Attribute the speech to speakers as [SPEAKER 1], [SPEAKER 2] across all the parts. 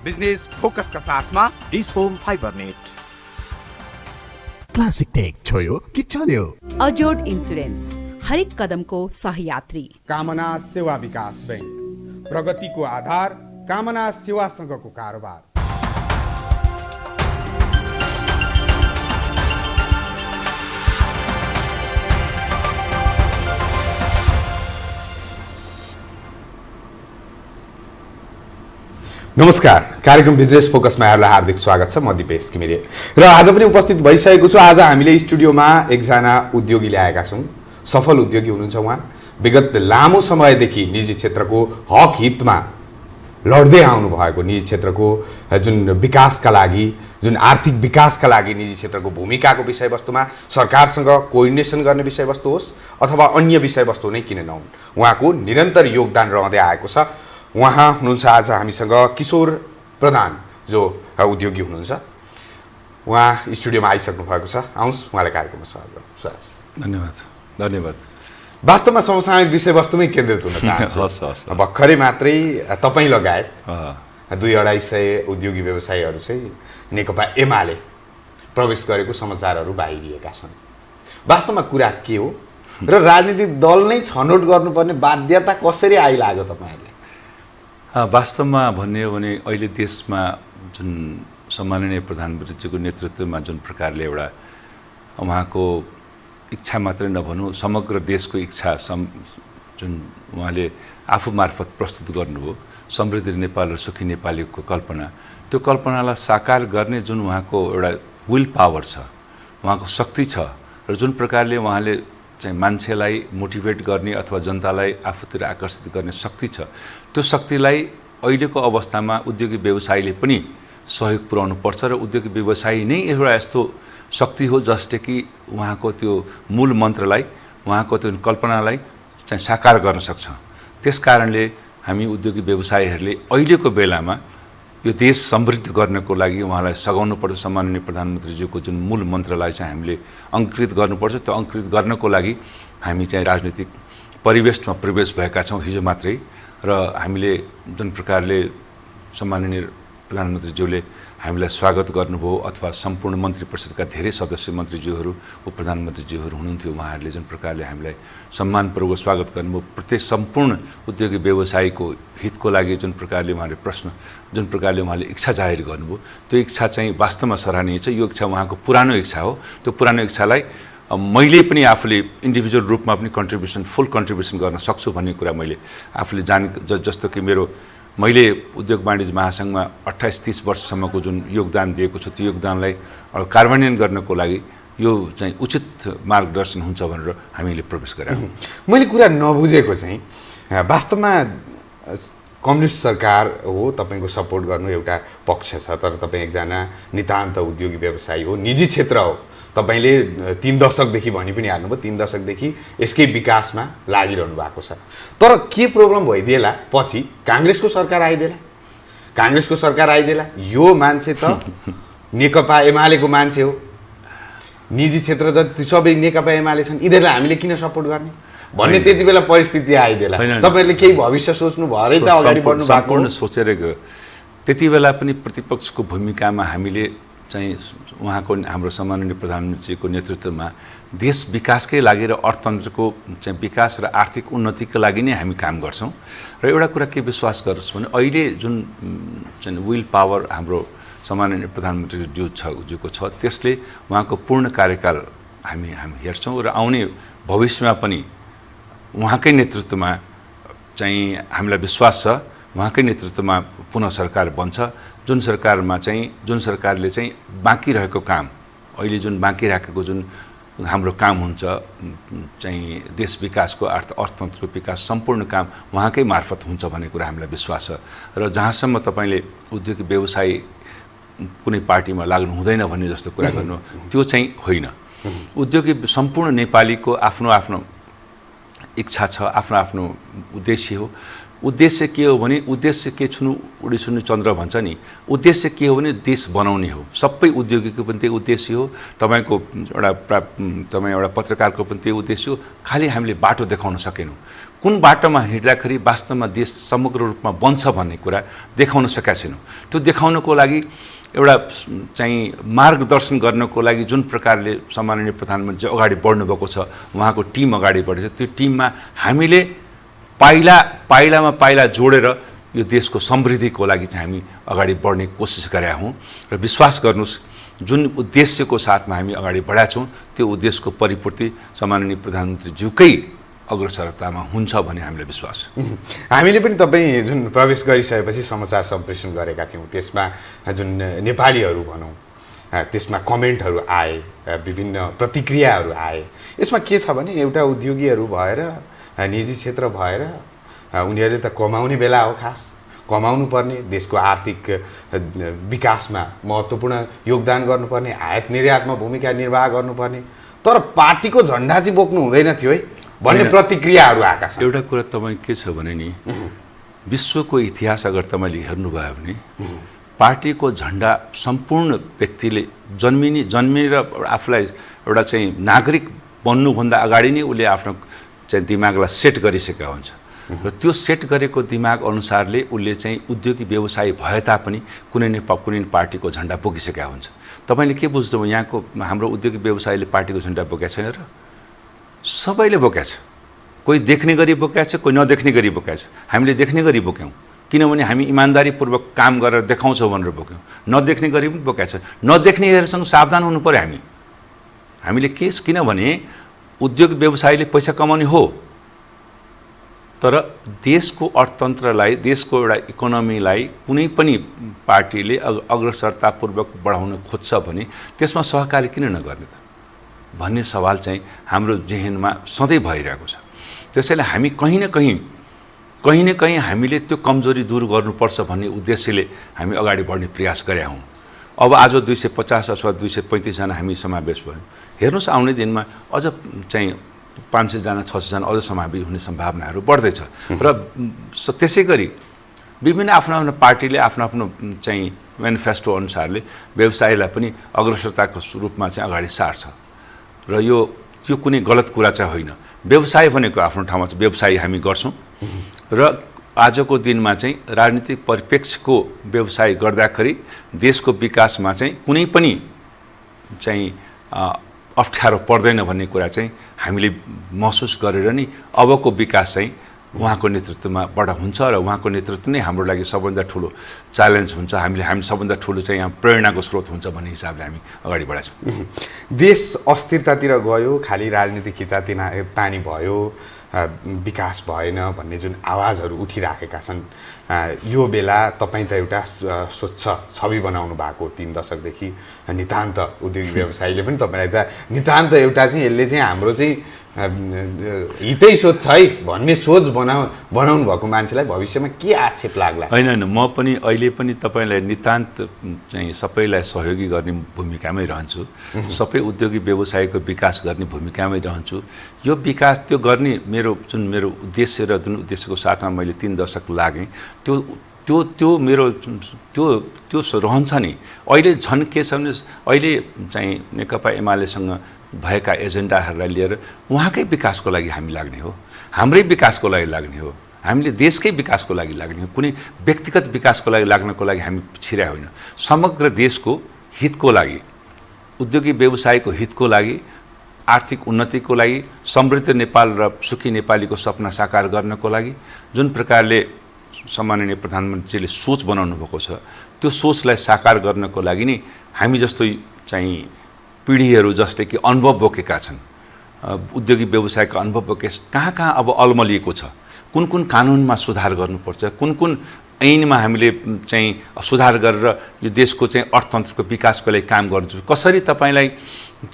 [SPEAKER 1] Business फोकसका साथमा
[SPEAKER 2] Dish Home Fiber Net. Classic Tech छोयो कि चल्यो।
[SPEAKER 3] अजोड इन्सुरेन्स, हरेक कदमको सहयात्री।
[SPEAKER 4] कामना सेवा विकास बैंक, प्रगतिको आधार कामना सेवासँगको कारोबार। नमस्कार, कार्यक्रम बिजनेस फोकसमा यहाँलाई हार्दिक स्वागत छ। म दिपेश घिमिरे र आज पनि उपस्थित भइसकेको छु। आज हामीले स्टुडियोमा एकजना उद्योगी ल्याएका छौँ। सफल उद्योगी हुनुहुन्छ उहाँ। विगत लामो समयदेखि निजी क्षेत्रको हक हितमा लड्दै आउनु भएको, निजी क्षेत्रको जुन विकासका लागि, जुन आर्थिक विकासका लागि निजी क्षेत्रको भूमिकाको विषयवस्तुमा सरकारसँग कोअर्डिनेसन गर्ने विषयवस्तु होस् अथवा अन्य विषयवस्तु नै किन नहुन्, उहाँको निरन्तर योगदान रहँदै आएको छ। उहाँ हुनुहुन्छ आज हामीसँग किशोर प्रधान, जो उद्योगी हुनुहुन्छ। उहाँ स्टुडियोमा आइसक्नु भएको छ। आउनुहोस्, उहाँलाई कार्यक्रममा स्वागत गर्नुहोस्।
[SPEAKER 5] धन्यवाद। धन्यवाद।
[SPEAKER 4] वास्तवमा समसामयिक विषयवस्तुमै केन्द्रित हुन चाहन्छु। भर्खरै मात्रै तपाईँ लगायत 200-250 उद्योगी व्यवसायीहरू चाहिँ नेकपा एमाले प्रवेश गरेको समाचारहरू बाहिरिएका छन्। वास्तवमा कुरा के हो र राजनीतिक दल नै छनौट गर्नुपर्ने बाध्यता कसरी आइलाग्यो तपाईँहरूले?
[SPEAKER 5] वास्तवमा भन्ने हो भने अहिले देशमा जुन सम्माननीय प्रधानमन्त्रीजीको नेतृत्वमा जुन प्रकारले एउटा उहाँको इच्छा मात्रै नभनौँ, समग्र देशको इच्छा जुन उहाँले आफू मार्फत प्रस्तुत गर्नुभयो, समृद्ध नेपाल र सुखी नेपालीको कल्पना, त्यो कल्पनालाई साकार गर्ने जुन उहाँको एउटा विल पावर छ, उहाँको शक्ति छ र जुन प्रकारले उहाँले चाहिँ मान्छेलाई मोटिभेट गर्ने अथवा जनतालाई आफूतिर आकर्षित गर्ने शक्ति छ, त्यो शक्तिलाई अहिलेको अवस्थामा उद्योगी व्यवसायीले पनि सहयोग पुर्याउनु पर्छ र उद्योगी व्यवसायी नै एउटा यस्तो शक्ति हो जसले कि उहाँको त्यो मूल मन्त्रलाई, उहाँको त्यो कल्पनालाई चाहिँ साकार गर्न सक्छ। त्यस कारणले हामी उद्योगी व्यवसायीहरूले अहिलेको बेलामा यो देश समृद्ध गर्नको लागि उहाँलाई सघाउनुपर्छ। सम्माननीय प्रधानमन्त्रीज्यूको जुन मूल मन्त्रलाई चाहिँ हामीले अङ्कृत गर्नुपर्छ। त्यो अङ्कृत गर्नको लागि हामी चाहिँ राजनीतिक परिवेशमा प्रवेश भएका छौँ हिजो मात्रै। र हामीले जुन प्रकारले सम्माननीय प्रधानमन्त्रीज्यूले हामीलाई स्वागत गर्नुभयो अथवा सम्पूर्ण मन्त्री परिषदका धेरै सदस्य मन्त्रीज्यूहरू, उप प्रधानमन्त्रीज्यूहरू हुनुहुन्थ्यो, उहाँहरूले जुन प्रकारले हामीलाई सम्मानपूर्वक स्वागत गर्नुभयो, प्रत्येक सम्पूर्ण उद्योगी व्यवसायीको हितको लागि जुन प्रकारले उहाँले जुन प्रकारले उहाँले इच्छा जाहेर गर्नुभयो, त्यो इच्छा चाहिँ वास्तवमा सराहनीय छ। यो इच्छा उहाँको पुरानो इच्छा हो। त्यो पुरानो इच्छालाई मैले पनि आफूले इन्डिभिजुअल रूपमा पनि फुल कन्ट्रिब्युसन गर्न सक्छु भन्ने कुरा मैले आफूले जस्तो कि मैले उद्योग वाणिज्य महासङ्घमा 28-30 वर्षसम्मको जुन योगदान दिएको छु, त्यो योगदानलाई कार्यान्वयन गर्नको लागि यो चाहिँ उचित मार्गदर्शन हुन्छ भनेर हामीले प्रवेश गरेका हौँ।
[SPEAKER 4] मैले कुरा नबुझेको चाहिँ वास्तवमा कम्युनिस्ट सरकार हो, तपाईँको सपोर्ट गर्नु एउटा पक्ष छ, तर तपाईँ एकजना नितान्त उद्योगी व्यवसायी हो, निजी क्षेत्र हो। तपाईँले 3 दशकदेखि भनि पनि हाल्नुभयो, 3 दशकदेखि यसकै विकासमा लागिरहनु भएको छ। तर के प्रब्लम भइदिएला, पछि काङ्ग्रेसको सरकार आइदिएला। काङ्ग्रेसको सरकार आइदिएला, यो मान्छे त नेकपा एमालेको मान्छे हो, निजी क्षेत्र जति सबै नेकपा एमाले छन्, यिनीहरूलाई हामीले किन सपोर्ट गर्ने भन्ने त्यति बेला परिस्थिति आइदिएला। तपाईँहरूले केही भविष्य सोच्नु भएरै त अगाडि बढ्नु भएको
[SPEAKER 5] सोचेर गयो। त्यति बेला पनि प्रतिपक्षको भूमिकामा हामीले चाहिँ उहाँको, हाम्रो सम्माननीय प्रधानमन्त्रीको नेतृत्वमा देश विकासकै लागि र अर्थतन्त्रको चाहिँ विकास र आर्थिक उन्नतिको लागि नै हामी काम गर्छौँ। र एउटा कुरा के विश्वास गर्नुहोस् भने अहिले जुन चाहिँ विल पावर हाम्रो सम्माननीय प्रधानमन्त्रीज्यूको छ, त्यसले उहाँको पूर्ण कार्यकाल हामी हेर्छौँ र आउने भविष्यमा पनि उहाँकै नेतृत्वमा चाहिँ हामीलाई विश्वास छ, उहाँकै नेतृत्वमा पुनः सरकार बन्छ। जुन सरकारले चाहिँ बाँकी रहेको काम, अहिले जुन बाँकी राखेको जुन हाम्रो काम हुन्छ चाहिँ देश विकासको, अर्थतन्त्रको विकास, सम्पूर्ण काम उहाँकै मार्फत हुन्छ भन्ने कुरा हामीलाई विश्वास छ। र जहाँसम्म तपाईँले उद्योगी व्यवसायी कुनै पार्टीमा लाग्नु हुँदैन भन्ने जस्तो कुरा गर्नु, त्यो चाहिँ होइन। उद्योगी सम्पूर्ण नेपालीको आफ्नो आफ्नो इच्छा छ, आफ्नो आफ्नो उद्देश्य हो। उद्देश्य के हो भने, उद्देश्य के छुनु उडी छुनु चन्द्र भन्छ नि, उद्देश्य के हो भने देश बनाउने हो। सबै उद्योगीको पनि त्यही उद्देश्य हो, तपाईँ एउटा पत्रकारको पनि त्यही उद्देश्य हो। खालि हामीले बाटो देखाउन सकेनौँ। कुन बाटोमा हिँड्दाखेरि वास्तवमा देश समग्र रूपमा बन्छ भन्ने कुरा देखाउन सकेका छैनौँ। त्यो देखाउनको लागि एउटा चाहिँ मार्गदर्शन गर्नको लागि जुन प्रकारले सम्माननीय प्रधानमन्त्री अगाडि बढ्नुभएको छ, उहाँको टिम अगाडि बढेको छ, त्यो टिममा हामीले पाइलामा पाइला जोडेर यो देशको समृद्धिको लागि चाहिँ हामी अगाडि बढ्ने कोसिस गरेका हौँ। र विश्वास गर्नुहोस्, जुन उद्देश्यको साथमा हामी अगाडि बढाएका छौँ त्यो उद्देश्यको परिपूर्ति सम्माननीय प्रधानमन्त्रीज्यूकै अग्रसरतामा हुन्छ भन्ने हामीलाई विश्वास छ।
[SPEAKER 4] हामीले पनि तपाईँ जुन प्रवेश गरिसकेपछि समाचार सम्प्रेषण गरेका थियौँ, त्यसमा जुन नेपालीहरू भनौँ त्यसमा कमेन्टहरू आए, विभिन्न प्रतिक्रियाहरू आए। यसमा के छ भने एउटा उद्योगीहरू भएर, निजी क्षेत्र भएर उनीहरूले त कमाउने बेला हो, खास कमाउनु पर्ने, देशको आर्थिक विकासमा महत्त्वपूर्ण योगदान गर्नुपर्ने, आयात निर्यातमा भूमिका निर्वाह गर्नुपर्ने, तर पार्टीको झन्डा चाहिँ बोक्नु हुँदैन थियो है भन्ने प्रतिक्रियाहरू आएका छन्।
[SPEAKER 5] एउटा कुरा तपाईँ के छ भने नि, विश्वको इतिहास अगर तपाईँले हेर्नुभयो भने पार्टीको झन्डा सम्पूर्ण व्यक्तिले जन्मेर आफूलाई एउटा चाहिँ नागरिक बन्नुभन्दा अगाडि नै उसले आफ्नो चाहिँ दिमागलाई सेट गरिसकेका हुन्छ र त्यो सेट गरेको दिमाग अनुसारले उसले चाहिँ उद्योगी व्यवसायी भए तापनि कुनै पार्टीको झन्डा बोकिसकेका हुन्छ। तपाईँले के बुझ्नुभयो, यहाँको हाम्रो उद्योगी व्यवसायीले पार्टीको झन्डा बोकेका छैन र? सबैले बोकेको छ। कोही देख्ने गरी बोकेको छ, कोही नदेख्ने गरी बोकेको छ। हामीले देख्ने गरी बोक्यौँ किनभने हामी इमान्दारीपूर्वक काम गरेर देखाउँछौँ भनेर बोक्यौँ। नदेख्ने गरी पनि बोकेको छ। नदेख्नेहरूसँग सावधान हुनु पर्यो हामीले किनभने उद्योग व्यवसायले पैसा कमाउने हो, तर देशको अर्थतन्त्रलाई, देशको एउटा इकोनोमीलाई कुनै पनि पार्टीले अग्रसरतापूर्वक बढाउन खोज्छ भने त्यसमा सहकारी किन नगर्ने त भन्ने सवाल चाहिँ हाम्रो जेहेनमा सधैँ भइरहेको छ। त्यसैले हामी कहीँ न कहीँ हामीले त्यो कमजोरी दूर गर्नुपर्छ भन्ने उद्देश्यले हामी अगाडि बढ्ने प्रयास गरेका हौँ। अब आज 250 अथवा 235 जना हामी समावेश भयौँ। हेर्नुहोस्, आउने दिनमा अझ चाहिँ 500 जना 600 जना अझ समावेश हुने सम्भावनाहरू बढ्दैछ र त्यसै गरी विभिन्न आफ्नो पार्टीले आफ्नो चाहिँ म्यानिफेस्टो अनुसारले व्यवसायलाई पनि अग्रसरताको रूपमा चाहिँ अगाडि सार्छ र त्यो कुनै गलत कुरा चाहिँ होइन। व्यवसाय भनेको आफ्नो ठाउँमा चाहिँ व्यवसाय हामी गर्छौँ र आजको दिनमा चाहिँ राजनीतिक परिप्रेक्ष्यको व्यवसाय गर्दाखेरि देशको विकासमा चाहिँ कुनै पनि चाहिँ अप्ठ्यारो पर्दैन भन्ने कुरा चाहिँ हामीले महसुस गरेर नि अबको विकास चाहिँ उहाँको नेतृत्वमा बाट हुन्छ र उहाँको नेतृत्व नै हाम्रो लागि सबभन्दा ठुलो च्यालेन्ज हुन्छ। हामी सबभन्दा ठुलो चाहिँ यहाँ प्रेरणाको स्रोत हुन्छ भन्ने हिसाबले हामी अगाडि बढाएको छौँ।
[SPEAKER 4] देश अस्थिरतातिर गयो, खाली राजनीतिक खिचातानी भयो, विकास भएन भन्ने जुन आवाजहरू उठिराखेका छन्, यो बेला तपाईँ त एउटा स्वच्छ छवि बनाउनु भएको 3 दशकदेखि नितान्त उद्योगी व्यवसायीले पनि तपाईँलाई त नितान्त एउटा चाहिँ यसले चाहिँ हाम्रो चाहिँ हितै सोच है भन्ने सोच बनाउनु भएको मान्छेलाई भविष्यमा के आक्षेप लाग्ला?
[SPEAKER 5] होइन, म पनि अहिले पनि तपाईँलाई नितान्त चाहिँ सबैलाई सहयोगी गर्ने भूमिकामै रहन्छु। सबै उद्योगी व्यवसायको विकास गर्ने भूमिकामै रहन्छु। यो विकास त्यो गर्ने मेरो उद्देश्य र जुन उद्देश्यको साथमा मैले 3 दशक लागेँ त्यो मेरो त्यो रहन्छ नि। अहिले झन् के छ भने अहिले चाहिँ नेकपा एमालेसँग भएका एजेन्डाहरूलाई लिएर उहाँकै विकासको लागि हामी लाग्ने हो, हाम्रै विकासको लागि लाग्ने हो, हामीले देशकै विकासको लागि लाग्ने हो। कुनै व्यक्तिगत विकासको लागि लाग्नको लागि हामी छिरा होइन। समग्र देशको हितको लागि, उद्योगी व्यवसायको हितको लागि, आर्थिक उन्नतिको लागि, समृद्ध नेपाल र सुखी नेपालीको सपना साकार गर्नको लागि जुन प्रकारले सम्माननीय प्रधानमन्त्रीले सोच बनाउनु भएको छ, त्यो सोचलाई साकार गर्नको लागि नि हामी जस्तो चाहिँ पिँढीहरू जसले कि अनुभव बोकेका छन्, उद्योगी व्यवसायको अनुभव बोके कहाँ अब अलमलिएको छ, कुन कानुनमा सुधार गर्नुपर्छ, कुन ऐनमा हामीले चाहिँ सुधार गरेर यो देशको चाहिँ अर्थतन्त्रको विकासको लागि काम गर्नुपर्छ, कसरी तपाईँलाई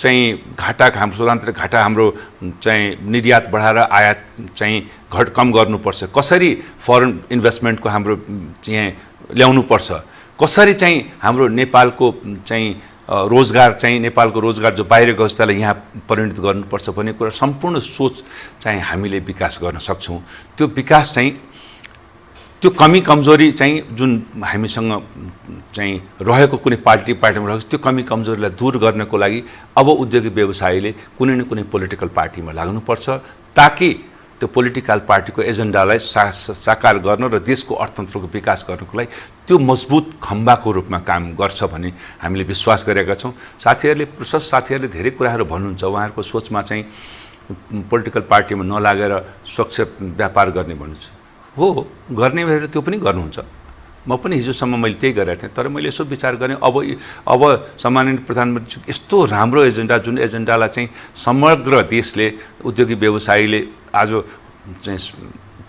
[SPEAKER 5] चाहिँ हाम्रो स्वतन्त्र घाटा हाम्रो चाहिँ निर्यात बढाएर आयात चाहिँ कम गर्नुपर्छ, कसरी फरेन इन्भेस्टमेन्टको हाम्रो चाहिँ ल्याउनुपर्छ, कसरी चाहिँ हाम्रो नेपालको चाहिँ रोजगार चाहिँ नेपालको रोजगार जो बाहिर गयो त्यसलाई यहाँ परिणत गर्नुपर्छ भन्ने कुरा सम्पूर्ण सोच चाहिँ हामीले विकास गर्न सक्छौँ। त्यो विकास चाहिँ त्यो कमी कमजोरी चाहिँ जुन हामीसँग चाहिँ रहेको कुनै पार्टीमा रहेको त्यो कमी कमजोरीलाई दूर गर्नको लागि अब उद्योगी व्यवसायीले कुनै न कुनै पोलिटिकल पार्टीमा लाग्नुपर्छ ताकि त्यो पोलिटिकल पार्टीको एजेन्डालाई साकार गर्न र देशको अर्थतन्त्रको विकास गर्नको लागि त्यो मजबुत खम्बाको रूपमा काम गर्छ भन्ने हामीले विश्वास गरेका छौँ। साथीहरूले धेरै कुराहरू भन्नुहुन्छ, उहाँहरूको सोचमा चाहिँ पोलिटिकल पार्टीमा नलागेर स्वच्छ व्यापार गर्ने भन्नुहुन्छ। हो, गर्ने भएर त्यो पनि गर्नुहुन्छ। म पनि हिजोसम्म मैले त्यही गरेको थिएँ, तर मैले यसो विचार गरेँ अब सम्माननीय प्रधानमन्त्री यस्तो राम्रो एजेन्डा, जुन एजेन्डालाई चाहिँ समग्र देशले, उद्योगी व्यवसायीले आज चाहिँ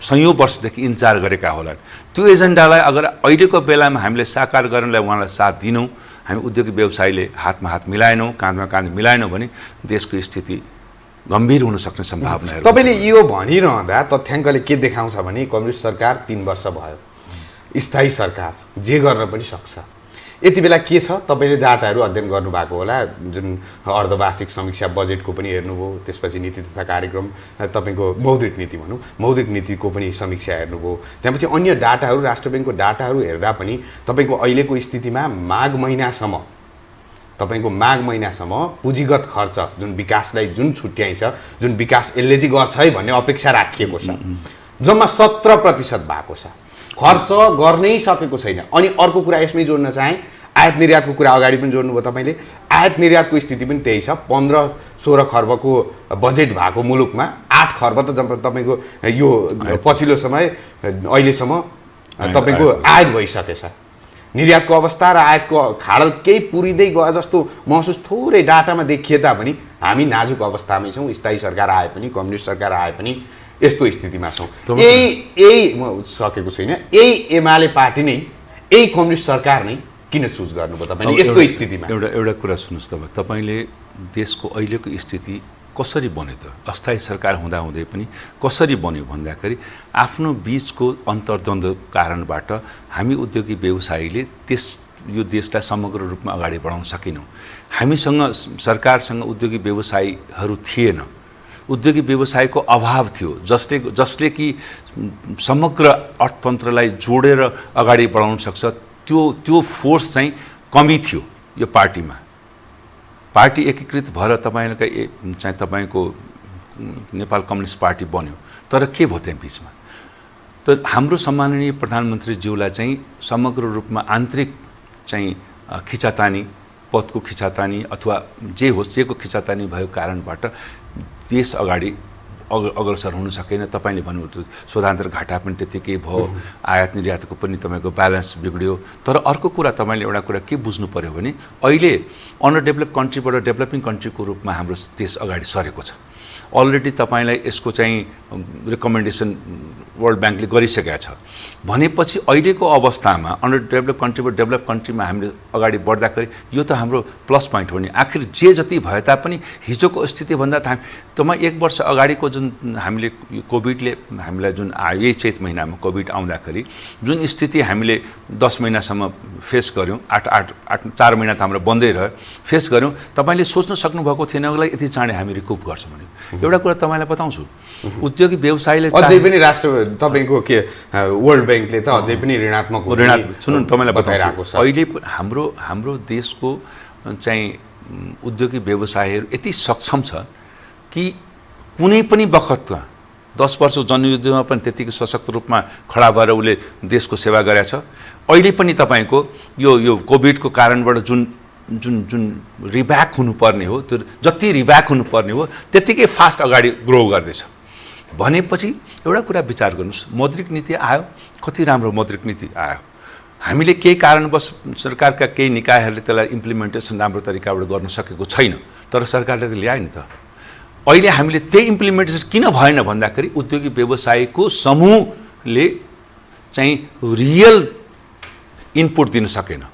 [SPEAKER 5] सयौँ वर्षदेखि इन्तजार गरेका होला, त्यो एजेन्डालाई अगर अहिलेको बेलामा हामीले साकार गर्नलाई उहाँलाई साथ दिनौँ, हामी उद्योगी व्यवसायीले हातमा हात मिलाएनौँ, काँधमा काँध मिलाएनौँ भने देशको स्थिति गम्भीर हुन सक्ने सम्भावनाहरू।
[SPEAKER 4] तपाईँले यो भनिरहँदा तथ्याङ्कले के देखाउँछ भने कम्युनिस्ट सरकार 3 वर्ष भयो, स्थायी सरकार जे गर्न पनि सक्छ। यति बेला के छ, तपाईँले डाटाहरू अध्ययन गर्नुभएको होला, जुन अर्धवार्षिक समीक्षा बजेटको पनि हेर्नुभयो, त्यसपछि नीति तथा कार्यक्रम, तपाईँको मौद्रिक नीति भनौँ, मौद्रिक नीतिको पनि समीक्षा हेर्नुभयो, त्यसपछि अन्य डाटाहरू, राष्ट्र ब्याङ्कको डाटाहरू हेर्दा पनि तपाईँको अहिलेको स्थितिमा माघ महिनासम्म पुँजीगत खर्च जुन विकासलाई जुन छुट्याइन्छ, जुन विकास यसले चाहिँ गर्छ है भन्ने अपेक्षा राखिएको छ, जम्मा 17% भएको छ, खर्च गर्नै सकेको छैन। अनि अर्को कुरा यसमै जोड्न चाहेँ, आयात निर्यातको कुरा अगाडि पनि जोड्नुभयो तपाईँले। आयात निर्यातको स्थिति पनि त्यही छ। 15-16 खर्बको बजेट भएको मुलुकमा 8 खर्ब त तपाईँको यो पछिल्लो समय अहिलेसम्म तपाईँको आयात भइसकेछ। निर्यातको अवस्था र आयातको खाडल केही पुरिँदै गयो जस्तो महसुस थोरै डाटामा देखिए तापनि हामी नाजुक अवस्थामै छौँ। स्थायी सरकार आए पनि, कम्युनिस्ट सरकार आए पनि यस्तो स्थितिमा छौँ। यही म सकेको छैन, यही एमाले पार्टी नै, यही कम्युनिस्ट सरकार नै किन चुज गर्नुभयो तपाईँले यस्तो स्थितिमा?
[SPEAKER 5] एउटा कुरा सुन्नुहोस्, तपाईँले देशको अहिलेको स्थिति कसरी बन्यो त? अस्थायी सरकार हुँदाहुँदै पनि कसरी बन्यो भन्दाखेरि आफ्नो बीचको अन्तर्द्वन्द्व कारणबाट हामी उद्योगी व्यवसायीले यो देशलाई समग्र रूपमा अगाडि बढाउन सकेनौँ। हामीसँग सरकारसँग उद्योगी व्यवसायीहरू थिएन, उद्योगी व्यवसायको अभाव थियो, जसले कि समग्र अर्थतन्त्रलाई जोडेर अगाडि बढाउन सक्छ, त्यो फोर्स चाहिँ कमी थियो यो पार्टीमा। पार्टी एकीकृत भएर तपाईँको नेपाल कम्युनिस्ट पार्टी बन्यो, तर के भयो त्यहाँ बिचमा? त हाम्रो सम्माननीय प्रधानमन्त्रीज्यूलाई चाहिँ समग्र रूपमा आन्तरिक चाहिँ खिचातानी, पदको खिचातानी अथवा जे होस् जेको खिचातानी भएको कारणबाट देश अगाडि अग्रसर हुन सकेन। तपाईँले भन्नुभयो शोधान्तर घाटा पनि त्यतिकै भयो, आयात निर्यातको पनि तपाईँको ब्यालेन्स बिग्रियो। तर अर्को कुरा तपाईँले एउटा कुरा के बुझ्नु पर्यो भने अहिले अन्डर डेभलप कन्ट्रीबाट डेभलपिङ कन्ट्रीको रूपमा हाम्रो देश अगाडि सरेको छ। अलरेडी तपाईँलाई यसको चाहिँ रिकमेन्डेसन वर्ल्ड ब्याङ्कले गरिसकेका छ भनेपछि अहिलेको अवस्थामा अन्डर डेभलप कन्ट्रीबाट डेभलप कन्ट्रीमा हामीले अगाडि बढ्दाखेरि यो त हाम्रो प्लस पोइन्ट हो नि। आखिर जे जति भए तापनि हिजोको स्थितिभन्दा तपाईँ 1 वर्ष अगाडिको जुन हामीले कोभिडले हामीलाई जुन आयो, यही चैत महिनामा कोभिड आउँदाखेरि जुन स्थिति हामीले 10 महिनासम्म फेस गऱ्यौँ, 4 महिना त हाम्रो बन्दै रह्यो, फेस गऱ्यौँ। तपाईँले सोच्न सक्नुभएको थिएन होला यति चाँडै हामी रिकुप गर्छौँ भने। एउटा कुरा तपाईँलाई बताउँछु, उद्योगी व्यवसायीले
[SPEAKER 4] अझै पनि तपाईँको के वर्ल्ड ब्याङ्कले त अझै पनि ऋणात्मक
[SPEAKER 5] सुन्नु तपाईँलाई बताइरहेको छ। अहिले हाम्रो देशको चाहिँ उद्योगी व्यवसायीहरू यति सक्षम छ कि कुनै पनि बखतमा 10 वर्ष जनयुद्धमा पनि त्यतिकै सशक्त रूपमा खडा भएर उसले देशको सेवा गरेको छ। अहिले पनि तपाईँको यो कोभिडको कारणबाट जुन जुन जुन रिब्याक हुनुपर्ने हो, त्यो जति रिब्याक हुनुपर्ने हो त्यतिकै फास्ट अगाडि ग्रो गर्दैछ भनेपछि एउटा कुरा विचार गर्नुहोस्, मौद्रिक नीति आयो, कति राम्रो मौद्रिक नीति आयो। हामीले केही कारणवश सरकारका केही निकायहरूले त्यसलाई इम्प्लिमेन्टेसन राम्रो तरिकाबाट गर्न सकेको छैन, तर सरकारले त ल्यायो नि त। अहिले हामीले त्यही इम्प्लिमेन्टेसन किन भएन भन्दाखेरि उद्योगी व्यवसायको समूहले चाहिँ रियल इनपुट दिन सकेन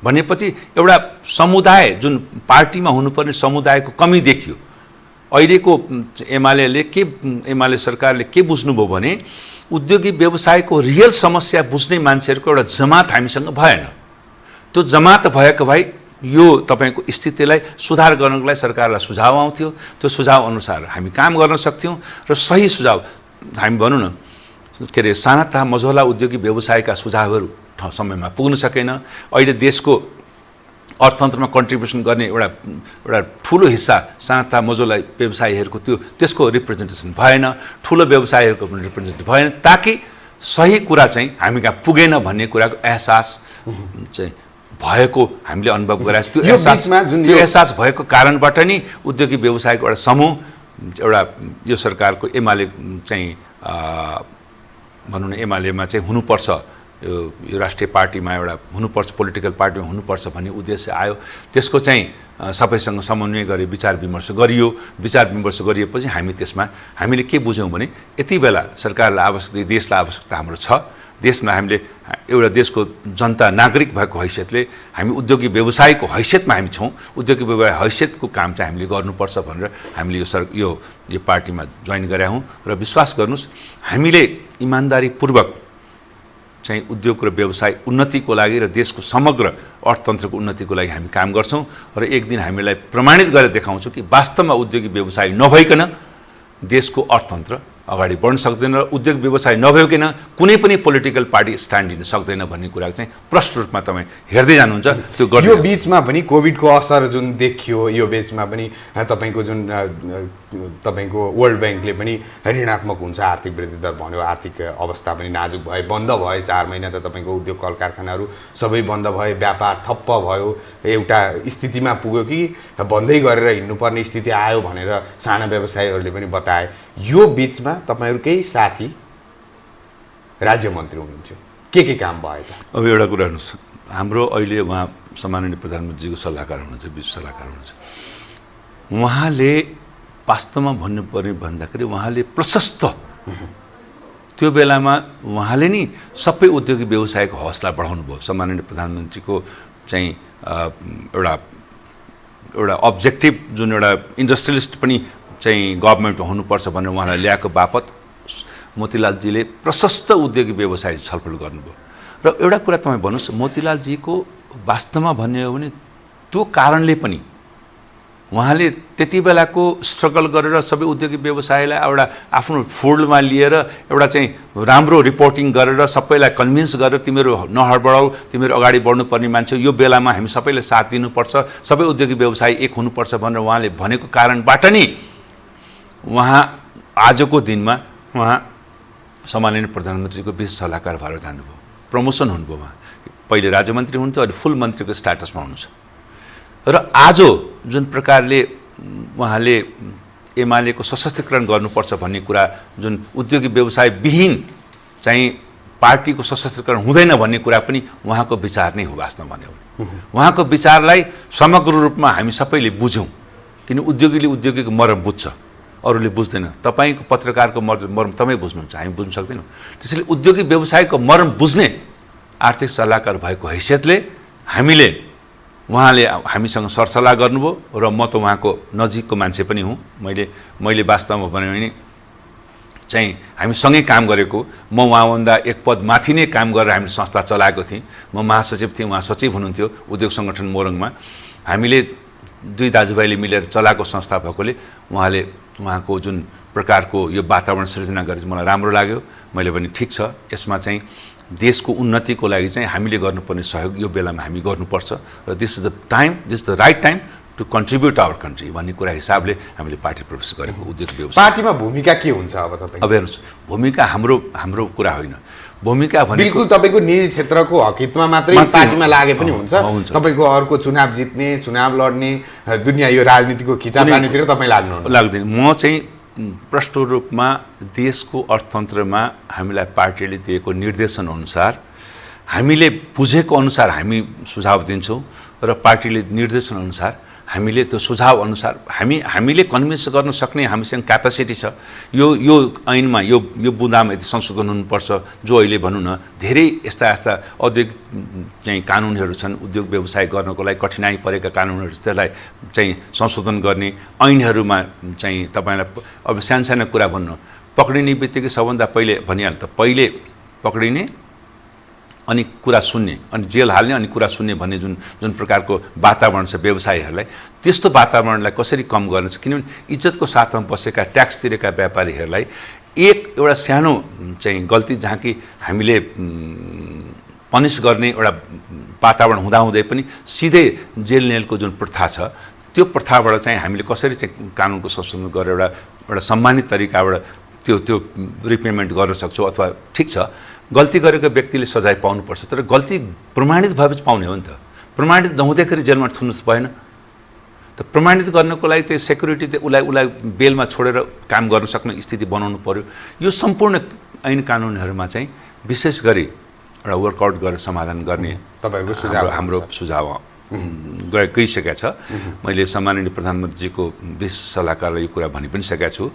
[SPEAKER 5] भनेपछि एउटा समुदाय जुन पार्टीमा हुनुपर्ने समुदायको कमी देखियो। अहिलेको एमाले सरकारले के बुझ्नुभयो भने उद्योगी व्यवसायको रियल समस्या बुझ्ने मान्छेहरूको एउटा जमात हामीसँग भएन। त्यो जमात भएको भए यो तपाईँको स्थितिलाई सुधार गर्नको लागि सरकारलाई सुझाव आउँथ्यो, त्यो सुझाव अनुसार हामी काम गर्न सक्थ्यौँ र सही सुझाव हामी भनौँ न के अरे सानाता मझौला उद्योगी व्यवसायका सुझावहरू समयमा पुग्न सकेन। अहिले देशको अर्थतन्त्रमा कन्ट्रिब्युसन गर्ने एउटा ठुलो हिस्सा साना मझौला व्यवसायीहरूको त्यसको रिप्रेजेन्टेसन भएन, ठुलो व्यवसायीहरूको पनि रिप्रेजेन्टेसन भएन, ताकि सही कुरा चाहिँ हामी कहाँ पुगेन भन्ने कुराको एहसास चाहिँ भएको हामीले अनुभव गरेका छौँ। त्यो एहसास भएको कारणबाट नि उद्योगी व्यवसायको एउटा समूह एउटा यो सरकारको एमाले चाहिँ भनौँ न एमालेमा चाहिँ हुनुपर्छ, यो राष्ट्रिय पार्टीमा एउटा हुनुपर्छ, पोलिटिकल पार्टीमा हुनुपर्छ भन्ने उद्देश्य आयो। त्यसको चाहिँ सबैसँग समन्वय गरे विचार विमर्श गरियो। विचार विमर्श गरिएपछि हामीले के बुझ्यौँ भने यति बेला सरकारलाई आवश्यकता, देशलाई आवश्यकता हाम्रो छ। देशमा हामीले एउटा देशको जनता नागरिक भएको हैसियतले हामी उद्योगी व्यवसायको हैसियतमा हामी छौँ। उद्योगी व्यवसाय हैसियतको काम चाहिँ हामीले गर्नुपर्छ भनेर हामीले यो पार्टीमा जोइन गरेका हौँ। र विश्वास गर्नुहोस्, हामीले इमान्दारीपूर्वक चाहिँ उद्योग र व्यवसाय उन्नतिको लागि र देशको समग्र अर्थतन्त्रको उन्नतिको लागि हामी काम गर्छौँ। र एक दिन हामीलाई प्रमाणित गरेर देखाउँछौँ कि वास्तवमा उद्योगी व्यवसाय नभइकन देशको अर्थतन्त्र अगाडि बढ्न सक्दैन र उद्योग व्यवसाय नभइकन कुनै पनि पोलिटिकल पार्टी स्ट्यान्ड लिन सक्दैन भन्ने कुरा चाहिँ प्रष्ट रूपमा तपाईँ हेर्दै जानुहुन्छ। त्यो
[SPEAKER 4] यो बिचमा पनि कोभिडको असर जुन देखियो, यो बिचमा पनि तपाईँको जुन तपाईँको वर्ल्ड ब्याङ्कले पनि ऋणात्मक हुन्छ, आर्थिक वृद्धि दर भन्यो, आर्थिक अवस्था पनि नाजुक भए, बन्द भए 4 महिना त तपाईँको उद्योग कल कारखानाहरू सबै बन्द भए, व्यापार ठप्प भयो, एउटा स्थितिमा पुग्यो कि बन्दै गरेर हिँड्नुपर्ने स्थिति आयो भनेर साना व्यवसायीहरूले पनि बताए। यो बिचमा तपाईँहरूकै साथी राज्य मन्त्री हुनुहुन्थ्यो, के काम भयो त?
[SPEAKER 5] अब एउटा कुरा हेर्नुहोस्, हाम्रो अहिले उहाँ सम्माननीय प्रधानमन्त्रीको सल्लाहकार हुनुहुन्छ, विदेश सल्लाहकार हुनुहुन्छ। उहाँले वास्तवमा भन्नुपर्ने भन्दाखेरि उहाँले प्रशस्त त्यो बेलामा उहाँले नि सबै उद्योगी व्यवसायको हौसला बढाउनु भयो। सम्माननीय प्रधानमन्त्रीको चाहिँ एउटा अब्जेक्टिभ जुन एउटा इन्डस्ट्रियलिस्ट पनि चाहिँ गभर्मेन्टमा हुनुपर्छ भनेर उहाँलाई ल्याएको बापत मोतीलालजीले प्रशस्त उद्योगी व्यवसाय छलफल गर्नुभयो। र एउटा कुरा तपाईँ भन्नुहोस्, मोतीलालजीको वास्तवमा भन्ने हो भने त्यो कारणले पनि उहाँले त्यति बेलाको स्ट्रगल गरेर सबै उद्योगी व्यवसायलाई एउटा आफ्नो फोल्डमा लिएर एउटा चाहिँ राम्रो रिपोर्टिङ गरेर सबैलाई कन्भिन्स गरेर तिमीहरू नहडबडाऊ, तिमीहरू अगाडि बढ्नुपर्ने मान्छे, यो बेलामा हामी सबैले साथ दिनुपर्छ, सबै उद्योगी व्यवसाय एक हुनुपर्छ भनेर उहाँले भनेको कारणबाट नि उहाँ आजको दिनमा उहाँ सम्माननीय प्रधानमन्त्रीको विशेष सल्लाहकार भएर जानुभयो, प्रमोसन हुनुभयो। उहाँ पहिले राज्यमन्त्री हुनुहुन्थ्यो, अहिले फुल मन्त्रीको स्ट्याटसमा हुनुहुन्छ। र आज जुन प्रकारले उहाँले एमालेको सशक्तिकरण गर्नुपर्छ भन्ने कुरा, जुन उद्योगी व्यवसाय विहीन चाहिँ पार्टीको सशक्तिकरण हुँदैन भन्ने कुरा पनि उहाँको विचार नै हो वास्तवमा भन्यो भने। उहाँको विचारलाई समग्र रूपमा हामी सबैले बुझौँ, किन उद्योगीले उद्योगीको मर्म बुझ्छ, अरूले बुझ्दैन। तपाईँको पत्रकारको मर्म तपाईँ बुझ्नुहुन्छ, हामी बुझ्न सक्दैनौँ। त्यसैले उद्योगी व्यवसायको मर्म बुझ्ने आर्थिक सल्लाहकार भएको हैसियतले उहाँले हामीसँग सरसल्लाह गर्नुभयो र म त उहाँको नजिकको मान्छे पनि हुँ। मैले वास्तवमा भन्यो भने चाहिँ हामी सँगै काम गरेको, म उहाँभन्दा एक पद माथि नै काम गरेर हामीले संस्था चलाएको थिएँ। म महासचिव थिएँ, उहाँ सचिव हुनुहुन्थ्यो उद्योग सङ्गठन मोरङमा। हामीले दुई दाजुभाइले मिलेर चलाएको संस्था भएकोले उहाँको जुन प्रकारको यो वातावरण सृजना गरेर मलाई राम्रो लाग्यो। मैले भने ठिक छ, यसमा चाहिँ देशको उन्नतिको लागि चाहिँ हामीले गर्नुपर्ने सहयोग यो बेलामा हामी गर्नुपर्छ र this is the right time to contribute our country भन्ने कुरा हिसाबले हामीले पार्टी प्रवेश गरेको उद्योग व्यवसाय।
[SPEAKER 4] पार्टीमा भूमिका के हुन्छ अब तपाईँ?
[SPEAKER 5] अब हेर्नुहोस्, भूमिका हाम्रो कुरा होइन। भूमिका भनेको
[SPEAKER 4] बिल्कुल तपाईँको निजी क्षेत्रको हकितमा मात्रै पार्टीमा लागे पनि हुन्छ। तपाईँको अर्को चुनाव जित्ने, चुनाव लड्ने, दुनियाँ यो राजनीतिको खिचातानीतिर तपाईँ लाग्दैन।
[SPEAKER 5] म चाहिँ प्रष्ट रूपमा देशको अर्थतन्त्रमा हामीलाई पार्टीले दिएको निर्देशन अनुसार, हामीले बुझेको अनुसार हामी सुझाव दिन्छौँ र पार्टीले निर्देशन अनुसार हामीले त्यो सुझाव अनुसार हामीले कन्भिन्स गर्न सक्ने हामीसँग क्यापेसिटी छ। यो ऐनमा यो बुँदामा यदि संशोधन हुनुपर्छ, जो अहिले भनौँ न धेरै यस्ता औद्योगिक चाहिँ कानुनहरू छन्, उद्योग व्यवसाय गर्नको लागि कठिनाइ परेका कानुनहरू, त्यसलाई चाहिँ संशोधन गर्ने ऐनहरूमा चाहिँ तपाईँलाई अब सानो कुरा भन्नु, पक्रिने बित्तिकै सबभन्दा पहिले भनिहाल्नु त, पहिले पक्रिने अनि कुरा सुन्ने, अनि जेल हाल्ने अनि कुरा सुन्ने भन्ने जुन प्रकारको वातावरण छ व्यवसायीहरूलाई, त्यस्तो वातावरणलाई कसरी कम गर्न छ? किनभने इज्जतको साथमा बसेका ट्याक्स तिरेका व्यापारीहरूलाई एउटा सानो चाहिँ गल्ती, जहाँ कि हामीले पनिस गर्ने एउटा वातावरण हुँदाहुँदै पनि सिधै जेल नेलको जुन प्रथा छ त्यो प्रथाबाट चाहिँ हामीले कसरी चाहिँ कानुनको संशोधन गरेर एउटा सम्मानित तरिकाबाट त्यो रिपेमेन्ट गर्न सक्छौँ अथवा ठिक छ गल्ती गरेको व्यक्तिले सजाय पाउनुपर्छ तर गल्ती प्रमाणित भएपछि पाउने हो नि त प्रमाणित नहुँदाखेरि जेलमा थुन्नु भएन त प्रमाणित गर्नको लागि त्यो सेक्युरिटी उसलाई बेलमा छोडेर काम गर्न सक्ने स्थिति बनाउनु पर्यो यो सम्पूर्ण ऐन कानुनहरूमा चाहिँ विशेष गरी एउटा वर्कआउट गरेर समाधान गर्ने
[SPEAKER 4] तपाईँहरूको सुझाव
[SPEAKER 5] हाम्रो सुझाव गइसकेका छ मैले सम्माननीय प्रधानमन्त्रीजीको विशेष सल्लाहकारलाई यो कुरा भनि पनि सकेका छु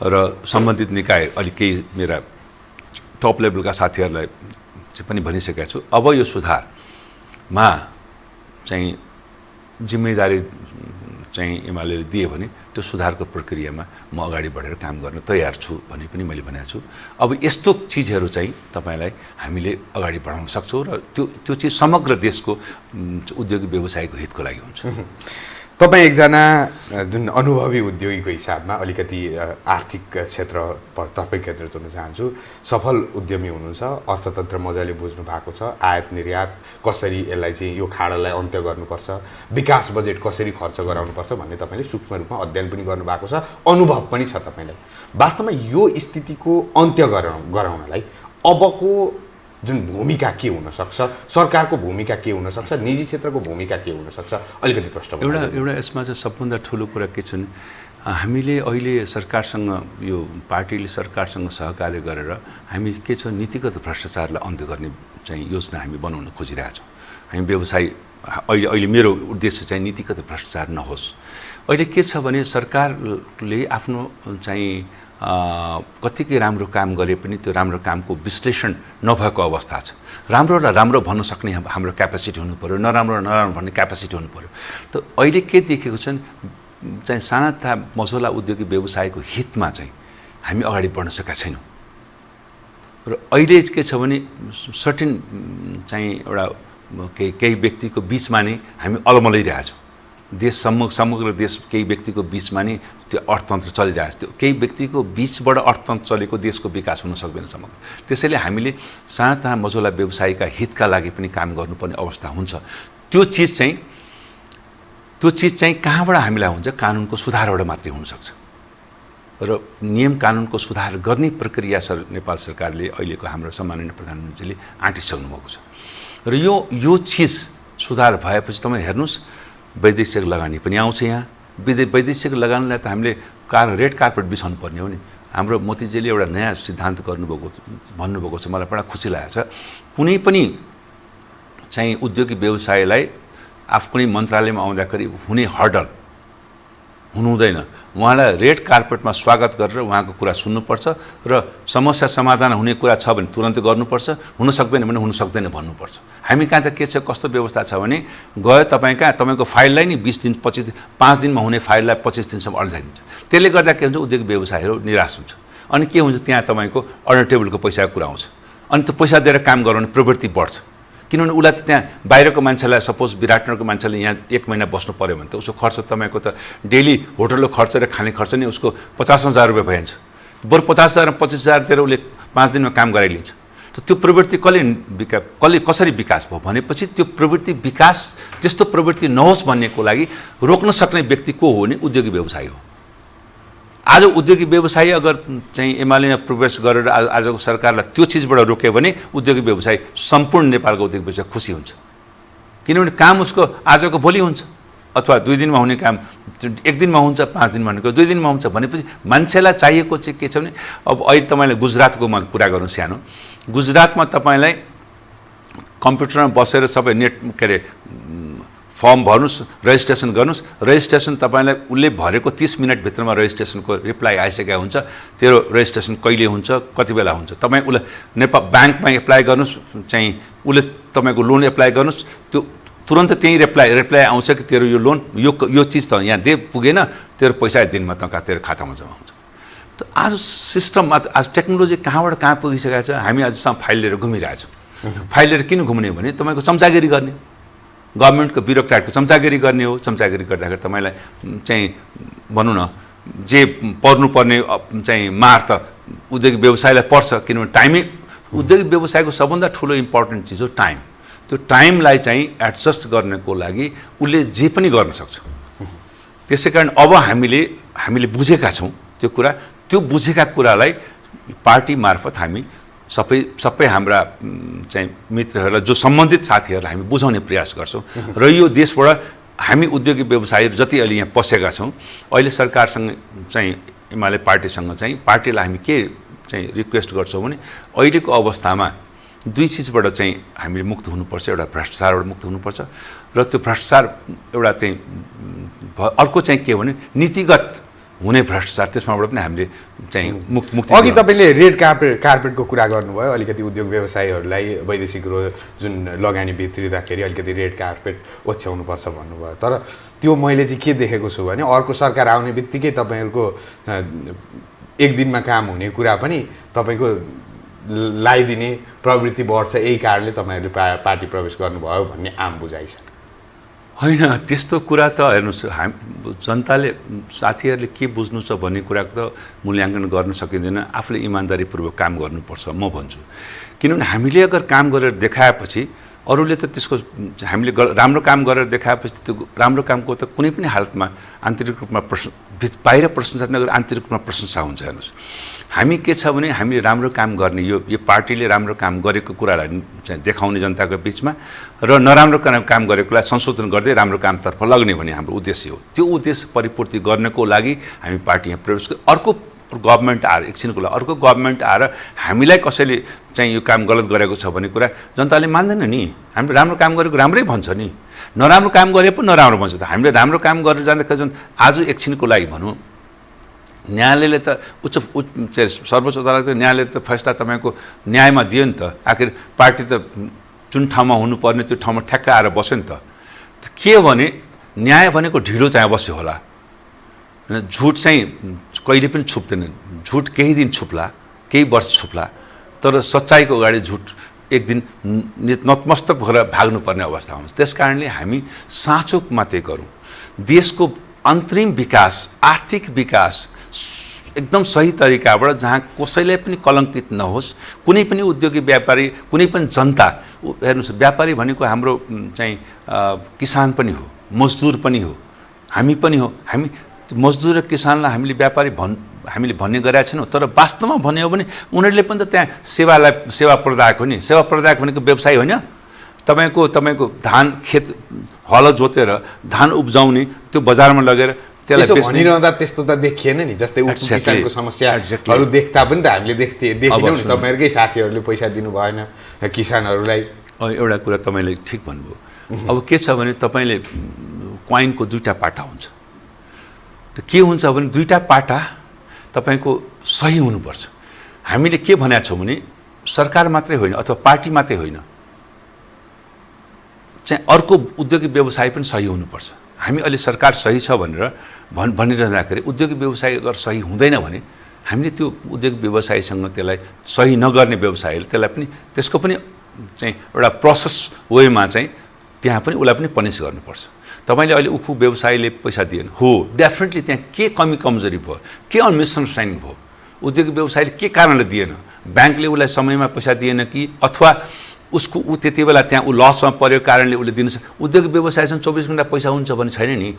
[SPEAKER 5] र सम्बन्धित निकाय अलिक केही मेरा टप लेभलका साथीहरूलाई चाहिँ पनि भनिसकेका छु अब यो सुधारमा चाहिँ जिम्मेदारी चाहिँ एमाले दिए भने त्यो सुधारको प्रक्रियामा म अगाडि बढेर काम गर्न तयार छु भन्ने पनि मैले भनेको छु अब यस्तो चिजहरू चाहिँ तपाईँलाई हामीले अगाडि बढाउन सक्छौँ र त्यो चिज समग्र देशको उद्योगी व्यवसायको हितको लागि हुन्छ
[SPEAKER 4] तपाईँ एकजना जुन अनुभवी उद्योगीको हिसाबमा अलिकति आर्थिक क्षेत्रतर्फै केन्द्रित हुन चाहन्छु सफल उद्यमी हुनुहुन्छ अर्थतन्त्र मजाले बुझ्नु भएको छ आयात निर्यात कसरी यसलाई चाहिँ यो खाडालाई अन्त्य गर्नुपर्छ विकास बजेट कसरी खर्च गराउनुपर्छ भन्ने तपाईँले सूक्ष्म रूपमा अध्ययन पनि गर्नुभएको छ अनुभव पनि छ तपाईँलाई वास्तवमा यो स्थितिको अन्त्य गराउनलाई अबको जुन भूमिका के हुनसक्छ सरकारको भूमिका के हुनसक्छ निजी क्षेत्रको भूमिका के हुनसक्छ अलिकति प्रश्न
[SPEAKER 5] एउटा यसमा चाहिँ सबभन्दा ठुलो कुरा के छ भने हामीले अहिले सरकारसँग यो पार्टीले सरकारसँग सहकार्य गरेर हामी के छ नीतिगत भ्रष्टाचारलाई अन्त्य गर्ने चाहिँ योजना हामी बनाउन खोजिरहेछौँ हामी व्यवसाय अहिले मेरो उद्देश्य चाहिँ नीतिगत भ्रष्टाचार नहोस् अहिले के छ भने सरकारले आफ्नो चाहिँ कतिकै राम्रो काम गरे पनि त्यो राम्रो कामको विश्लेषण नभएको अवस्था छ राम्रोलाई राम्रो भन्न सक्ने हाम्रो क्यापेसिटी हुनु पर्यो नराम्रो भन्ने क्यापेसिटी हुनु पर्यो त अहिले के देखेको छ चाहिँ साना तथा मझौला उद्योगी व्यवसायको हितमा चाहिँ हामी अगाडि बढ्न सकेका छैनौँ र अहिले के छ भने सर्टेन चाहिँ एउटा केही व्यक्तिको बिचमा नै हामी अलमलिरहेछौँ देश समग्र देश केही व्यक्तिको बिचमा नै त्यो अर्थतन्त्र चलिरहेको छ त्यो केही व्यक्तिको बिचबाट अर्थतन्त्र चलेको देशको विकास हुन सक्दैन समग्र त्यसैले हामीले साना तथा मझौला व्यवसायीका हितका लागि पनि काम गर्नुपर्ने अवस्था हुन्छ त्यो चिज चाहिँ कहाँबाट हामीलाई हुन्छ कानुनको सुधारबाट मात्रै हुनसक्छ र नियम कानुनको सुधार गर्ने प्रक्रिया नेपाल सरकारले अहिलेको हाम्रो सम्माननीय प्रधानमन्त्रीले आँटिसक्नु भएको छ र यो चिज सुधार भएपछि तपाईँ हेर्नुहोस् वैदेशिक लगानी पनि आउँछ यहाँ वैदेशिक लगानीलाई त हामीले रेड कार्पेट बिछाउनु पर्ने हो नि हाम्रो मोतीजीले एउटा नयाँ सिद्धान्त भन्नुभएको छ मलाई बडा खुसी लागेको छ कुनै पनि चाहिँ उद्योगी व्यवसायलाई कुनै मन्त्रालयमा आउँदाखेरि हुने हर्डल हुनुहुँदैन उहाँलाई रेड कार्पेटमा स्वागत गरेर उहाँको कुरा सुन्नुपर्छ र समस्या समाधान हुने कुरा छ भने तुरन्त गर्नुपर्छ हुन सक्दैन भने हुन सक्दैन भन्नुपर्छ हामी कहाँ त के छ कस्तो व्यवस्था छ भने गयो तपाईँ कहाँ तपाईँको फाइललाई नि 20 दिन 25 5 दिनमा हुने फाइललाई 25 दिनसम्म अड्काइदिन्छ त्यसले गर्दा के हुन्छ उद्योग व्यवसायहरू निराश हुन्छ अनि के हुन्छ त्यहाँ तपाईँको अर्डर टेबलको पैसाको कुरा आउँछ अनि त्यो पैसा दिएर काम गराउने प्रवृत्ति बढ्छ किनभने उसलाई त त्यहाँ बाहिरको मान्छेलाई सपोज विराटनगरको मान्छेले यहाँ 1 महिना बस्नु पर्यो भने त उसको खर्च तपाईँको त डेली होटलको खर्च र खाने खर्च नै उसको 50,000 रुपियाँ भइन्छ बरु 50,000 25,000 दिएर उसले 5 दिनमा काम गराइलिन्छ त त्यो प्रवृत्ति कसरी विकास भयो भनेपछि त्यो प्रवृत्ति विकास त्यस्तो प्रवृत्ति नहोस् भन्नेको लागि रोक्न सक्ने व्यक्ति को हो भने उद्योगी व्यवसायी हो आज उद्योगी व्यवसायी अगर चाहिँ एमालेमा प्रवेश गरेर आजको सरकारलाई त्यो चिजबाट रोक्यो भने उद्योगी व्यवसायी सम्पूर्ण नेपालको उद्योगी व्यवसाय खुसी हुन्छ किनभने काम उसको आजको भोलि हुन्छ अथवा 2 दिनमा हुने काम 1 दिनमा हुन्छ 5 दिनमा हुने 2 दिनमा हुन्छ भनेपछि मान्छेलाई चाहिएको चाहिँ के छ भने अब अहिले तपाईँले गुजरातको म कुरा गर्नु सानो गुजरातमा तपाईँलाई कम्प्युटरमा बसेर सबै नेट के अरे फर्म भर्नुस् रेजिस्ट्रेसन गर्नुस् रेजिस्ट्रेसन तपाईँलाई उसले भरेको 30 मिनटभित्रमा रेजिस्ट्रेसनको रिप्लाई आइसकेको हुन्छ तेरो रेजिस्ट्रेसन कहिले हुन्छ कति बेला हुन्छ तपाईँ उसलाई नेपाल ब्याङ्कमा एप्लाई गर्नुस् चाहिँ उसले तपाईँको लोन एप्लाई गर्नुस् त्यो तुरन्त त्यही रिप्लाई आउँछ कि तेरो यो लोन यो चिज त यहाँ पुगेन तेरो पैसा दिनमा तेरो खातामा जम्मा हुन्छ त आज सिस्टममा आज टेक्नोलोजी कहाँबाट कहाँ पुगिसकेको छ हामी आजसम्म फाइल लिएर घुमिरहेछौँ फाइल लिएर किन घुम्ने भने तपाईँको चम्चागिरी गर्ने गभर्मेन्टको ब्युरोक्राटको चम्चागिरी गर्ने हो चम्चागिरी गर्दाखेरि तपाईँलाई चाहिँ भनौँ न जे पर्नुपर्ने चाहिँ मार त उद्योगी व्यवसायलाई पर्छ किनभने टाइमै उद्योगिक व्यवसायको सबभन्दा ठुलो इम्पोर्टेन्ट चिज हो टाइम। त्यो टाइमलाई चाहिँ एडजस्ट गर्नको लागि उसले जे पनि गर्न सक्छ। त्यसै कारण अब हामीले बुझेका छौँ त्यो कुरा, त्यो बुझेका कुरालाई पार्टी मार्फत हामी सबै हाम्रा चाहिँ मित्रहरूलाई, जो सम्बन्धित साथीहरूलाई हामी बुझाउने प्रयास गर्छौँ। र यो देशबाट हामी उद्योगिक व्यवसायीहरू जति अहिले यहाँ पसेका छौँ, अहिले सरकारसँग चाहिँ एमाले पार्टीसँग चाहिँ पार्टीलाई हामी के चाहिँ रिक्वेस्ट गर्छौँ भने अहिलेको अवस्थामा दुई चिजबाट चाहिँ हामीले मुक्त हुनुपर्छ। एउटा भ्रष्टाचारबाट मुक्त हुनुपर्छ र त्यो भ्रष्टाचार एउटा चाहिँ अर्को चाहिँ के भने नीतिगत हुने भ्रष्टाचार, त्यसमाबाट पनि हामीले चाहिँ मुक्ति।
[SPEAKER 4] अघि तपाईँले रेड कार्पेटको कुरा गर्नुभयो, अलिकति उद्योग व्यवसायीहरूलाई वैदेशिक जुन लगानी भित्रिँदाखेरि अलिकति रेड कार्पेट ओछ्याउनुपर्छ भन्नुभयो। तर त्यो मैले चाहिँ के देखेको छु भने अर्को सरकार आउने बित्तिकै तपाईँहरूको एक दिनमा काम हुने कुरा पनि तपाईँको लगाइदिने प्रवृत्ति बढ्छ, यही कारणले तपाईँहरूले पार्टी प्रवेश गर्नुभयो भन्ने आम बुझाइ छ।
[SPEAKER 5] होइन, त्यस्तो कुरा त हेर्नुहोस्, जनताले साथीहरूले के बुझ्नु छ भन्ने कुराको त मूल्याङ्कन गर्न सकिँदैन। आफूले इमान्दारीपूर्वक काम गर्नुपर्छ म भन्छु। किनभने हामीले अगर काम गरेर देखाएपछि अरूले त त्यसको हामीले राम्रो काम गरेर देखाएपछि त्यो राम्रो कामको त कुनै पनि हालतमा आन्तरिक रूपमा बाहिर प्रशंसा नगरेर आन्तरिक रूपमा प्रशंसा हुन्छ। हेर्नुहोस्, हामी के छ भने हामीले राम्रो काम गर्ने, यो पार्टीले राम्रो काम गरेको कुरालाई चाहिँ देखाउने जनताको बिचमा र नराम्रो काम गरेकोलाई संशोधन गर्दै राम्रो कामतर्फ लग्ने भन्ने हाम्रो उद्देश्य हो। त्यो उद्देश्य परिपूर्ति गर्नको लागि हामी पार्टी यहाँ प्रवेश अर्को गभर्मेन्ट आएर एकछिनको लागि अर्को गभर्मेन्ट आएर हामीलाई कसैले चाहिँ यो काम गलत गरेको छ भन्ने कुरा जनताले मान्दैन नि। हामीले राम्रो काम गरेको राम्रै भन्छ नि, नराम्रो काम गरे पनि नराम्रो भन्छ। त हामीले राम्रो काम गरेर जाँदाखेरि जुन आज एकछिनको लागि भनौँ न्यायालयले त सर्वोच्च अदालतले न्यायालयले त फैसला तपाईँको न्यायमा दियो नि त। आखिर पार्टी त जुन ठाउँमा हुनुपर्ने त्यो ठाउँमा ठ्याक्क आएर बस्यो नि त। के भने न्याय भनेको ढिलो चाहिँ बस्यो होला, झुट चाहिँ कहिले पनि छुप्दैन। झुट केही दिन छुप्ला, केही वर्ष छुप्ला, तर सच्चाइको अगाडि झुट एक दिन नतमस्तक भएर भाग्नुपर्ने अवस्था हुन्छ। त्यस कारणले हामी साँचो मात्रै गरौँ, देशको अन्तरिम विकास, आर्थिक विकास एकदम सही तरिकाबाट जहाँ कसैलाई पनि कलङ्कित नहोस्, कुनै पनि उद्योगी व्यापारी, कुनै पनि जनता। हेर्नुहोस्, व्यापारी भनेको हाम्रो चाहिँ किसान पनि हो, मजदुर पनि हो, हामी पनि हो। हामी मजदुर र किसानलाई हामीले भन्ने गरेका छैनौँ, तर वास्तवमा भन्ने हो भने उनीहरूले पनि त त्यहाँ सेवा प्रदायक हो नि। सेवा प्रदायक भनेको व्यवसाय होइन। तपाईँको धान खेत हल जोतेर धान उब्जाउने, त्यो बजारमा लगेर त्यसलाई
[SPEAKER 4] भनिरहँदा त्यस्तो त देखिएन नि। जस्तै किसानको समस्याहरू देख्दा पनि त हामीले देखिनौँ नि, तपाईँहरूकै साथीहरूले पैसा दिनु भएन किसानहरूलाई।
[SPEAKER 5] एउटा कुरा तपाईँले ठिक भन्नुभयो। अब के छ भने तपाईँले क्वाइनको दुईवटा पाटा हुन्छ। त के हुन्छ भने दुईवटा पाटा तपाईँको सही हुनुपर्छ। हामीले के भनेका छौँ भने सरकार मात्रै होइन अथवा पार्टी मात्रै होइन, चाहिँ अर्को उद्योगिक व्यवसाय पनि सही हुनुपर्छ। हामी अहिले सरकार सही छ भनेर भनिरहँदाखेरि उद्योगिक व्यवसाय अगर सही हुँदैन भने हामीले त्यो उद्योग व्यवसायीसँग त्यसलाई सही नगर्ने व्यवसायले त्यसलाई पनि त्यसको पनि चाहिँ एउटा प्रोसेस वेमा चाहिँ त्यहाँ पनि उसलाई पनि पनिस गर्नुपर्छ। तपाईँले अहिले उखु व्यवसायीले पैसा दिएन हो, डेफिनेटली त्यहाँ के कमी कमजोरी भयो, के मिसअन्डरस्ट्यान्डिङ भयो, उद्योग व्यवसायीले के कारणले दिएन, ब्याङ्कले उसलाई समयमा पैसा दिएन कि अथवा उसको त्यति बेला त्यहाँ लसमा परेको कारणले उसले दिन उद्योग व्यवसायसँग 24 घण्टा पैसा हुन्छ भन्ने छैन नि।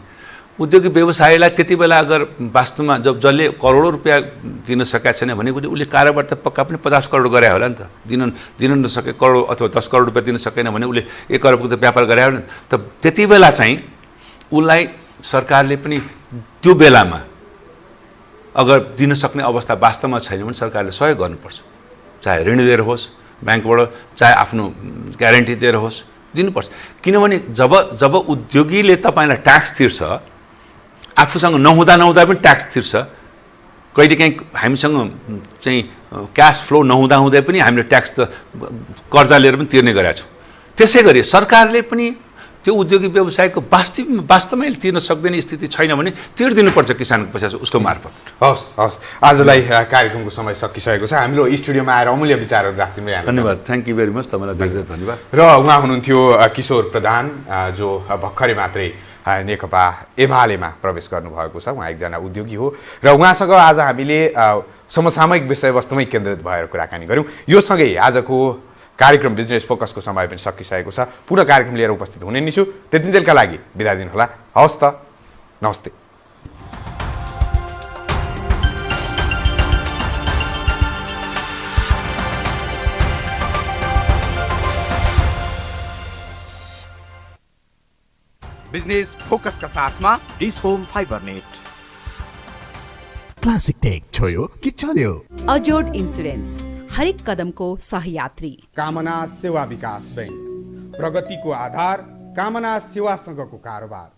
[SPEAKER 5] उद्योगिक व्यवसायलाई त्यति बेला अगर वास्तवमा जसले करोडौँ रुपियाँ दिन सकेका छैन भने उसले कारोबार त पक्का पनि 50 करोड गरे होला नि त। दिन नसके करोड अथवा 10 करोड रुपियाँ दिन सकेन भने उसले 1 करोडको त व्यापार गरे होला नि त। त्यति बेला चाहिँ उसलाई सरकारले पनि त्यो बेलामा अगर दिन सक्ने अवस्था वास्तवमा छैन भने सरकारले सहयोग गर्नुपर्छ। चाहे ऋण दिएर होस् ब्याङ्कबाट, चाहे आफ्नो ग्यारेन्टी दिएर होस्, दिनुपर्छ। किनभने जब उद्योगीले तपाईँलाई ट्याक्स तिर्छ, आफूसँग नहुँदा पनि ट्याक्स तिर्छ, कहिलेकाहीँ हामीसँग चाहिँ क्यास फ्लो नहुँदै पनि हामीले ट्याक्स त कर्जा लिएर पनि तिर्ने गरेका छौँ। त्यसै गरी सरकारले पनि त्यो उद्योगिक व्यवसायको वास्तवमै तिर्न सक्दैन स्थिति छैन भने तिर्दिनुपर्छ किसानको पैसा उसको मार्फत।
[SPEAKER 4] हस्, आजलाई कार्यक्रमको समय सकिसकेको छ। हाम्रो स्टुडियोमा आएर अमूल्य विचारहरू राखिदिनु भयो।
[SPEAKER 5] धन्यवाद, थ्याङ्क यू भेरी मच, तपाईँलाई धेरै धेरै धन्यवाद।
[SPEAKER 4] र उहाँ हुनुहुन्थ्यो किशोर प्रधान, जो भर्खरै मात्रै नेकपा एमालेमा प्रवेश गर्नुभएको छ। उहाँ एकजना उद्योगी हो र उहाँसँग आज हामीले समसामयिक विषयवस्तुमै केन्द्रित भएर कुराकानी गऱ्यौँ। यो सँगै आजको कार्यक्रम बिजनेस फोकसको समय पनि सकिसकेको छ। पुनः कार्यक्रम लिएर उपस्थित हुने नै छु। त्यतिन्जेलका लागि बिदा दिनुहोला। हवस् त, नमस्ते।
[SPEAKER 1] बिजनेस फोकसका साथमा
[SPEAKER 2] Dish Home Fiber Net. Classic Tech छोयो कि चल्यो।
[SPEAKER 3] अजोड इन्सुरेन्स, हरेक कदमको सहयात्री।
[SPEAKER 4] कामना सेवा विकास बैंक, प्रगतिको आधार, कामना सेवासँगको कारोबार।